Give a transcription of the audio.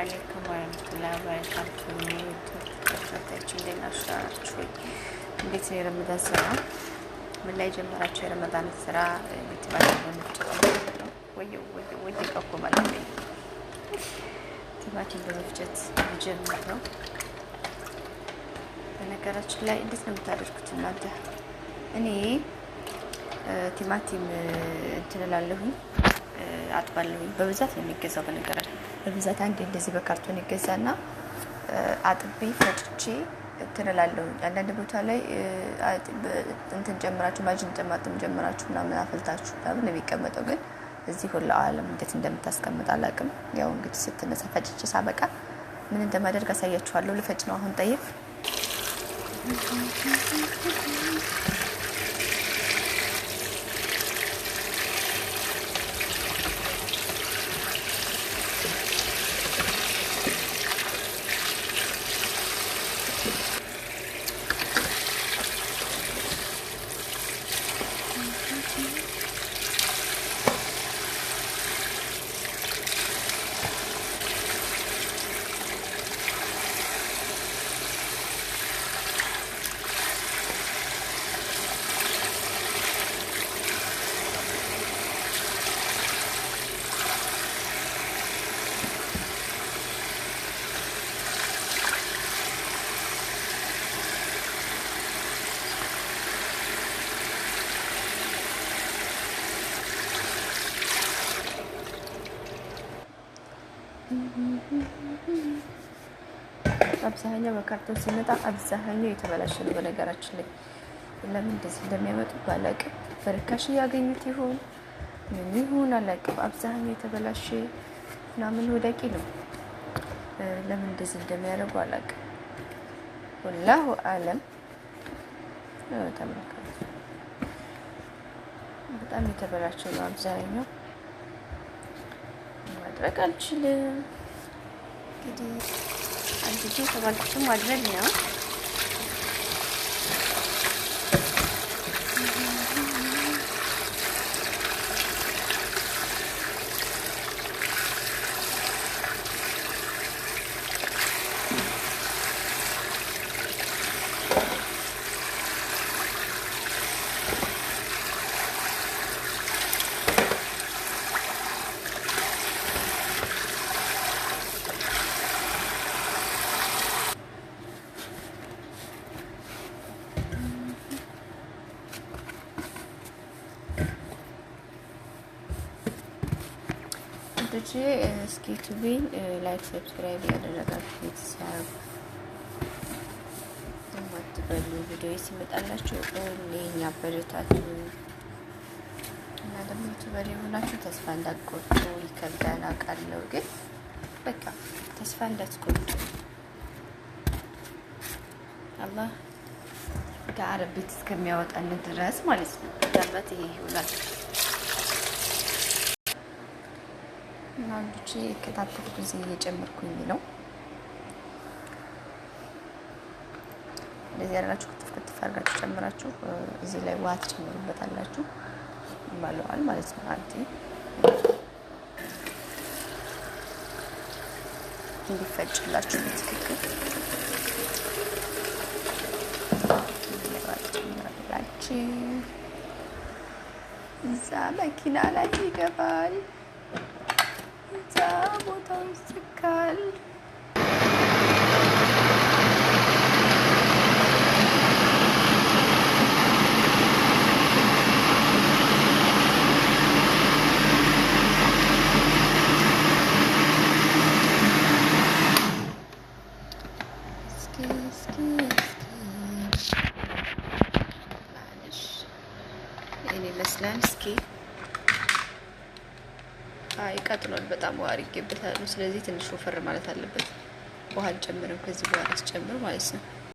አለይኩም ወራህመቱላሂ ወበረካቱሁ። ተከታታዮች እንዴት ናችሁ? እንዴት ነው የረመዳን ስራ? ምን ላይ ጀመራችሁ? የረመዳን ስራ ቲማቲም በመፍጨት ነው ወይ ቀቆ ማለት ነው። ቲማቲም በመፍጨት ጀምር ነው። በነገራችን ላይ እንዴት ነው የምታደርጉት እናንተ? እኔ ቲማቲም እንትን እላለሁኝ አጥባለሁኝ። በብዛት ነው የሚገዛው። በነገራችን በብዛት አንድ እንደዚህ በካርቶን ይገዛና አጥቤ ፈጭቼ እንትን እላለሁኝ። አንዳንድ ቦታ ላይ እንትን ጨምራችሁ ማጅን ጨማጥም ጨምራችሁ ምናምን አፈልታችሁ ምናምን ነው የሚቀመጠው። ግን እዚህ ሁሉ ዓለም እንዴት እንደምታስቀምጥ አላውቅም። ያው እንግዲህ ስትነሳ ፈጭቼ ሳበቃ ምን እንደማደርግ አሳያችኋለሁ። ልፈጭ ነው አሁን። ጠይቅ አብዛኛው በካርቶን ሲመጣ አብዛኛው የተበላሸ ነው። በነገራችን ላይ ለምን እንደዚህ እንደሚያመጡ ባላውቅም በርካሽ ያገኙት ይሆን ምን ይሆን አላውቅም። አብዛኛው የተበላሸ ምናምን ወዳቂ ነው። ለምን እንደዚህ እንደሚያደርጉ አላውቅም። ወላሁ አለም። ተመልከቱ፣ በጣም የተበላሸ ነው አብዛኛው። ማድረግ አልችልም እንግዲህ አንቺ ተባልኩኝ ማድረግ ነው። እስኪ ዩቲዩብን ላይክ ሰብስክራይብ ያደረጋችሁ ቤተሰብ በሉ ቪዲዮ ሲመጣላችሁ ለኛ አበረታቱ እና ደግሞ ዩቲዩበር የሆናችሁ ተስፋ እንዳትቆርጡ። ይከብዳል አውቃለሁ፣ ግን በቃ ተስፋ እንዳትቆርጡ። አላህ ከአረብ ቤት እስከሚያወጣን ድረስ ማለት ነው። ታባት ይሄ ይሆናል። አንዱቼ ከታተኩ ጊዜ እየጨመርኩኝ ነው። እንደዚህ ያላችሁ ክትፍ አድርጋችሁ ጨምራችሁ እዚህ ላይ ውሃ ትጨምሩበታላችሁ ባለዋል ማለት ነው። አንቺ እንዲፈጭላችሁ በትክክል እዛ መኪና ላይ ይገባል። እዛ ቦታው ይስካል። እኔ መስላል እስኪ ይቀጥላል። በጣም ውሃ አድርጌበታለሁ። ስለዚህ ትንሽ ወፈር ማለት አለበት። ውሃ አልጨምርም ከዚህ በኋላ አስጨምር ማለት ነው።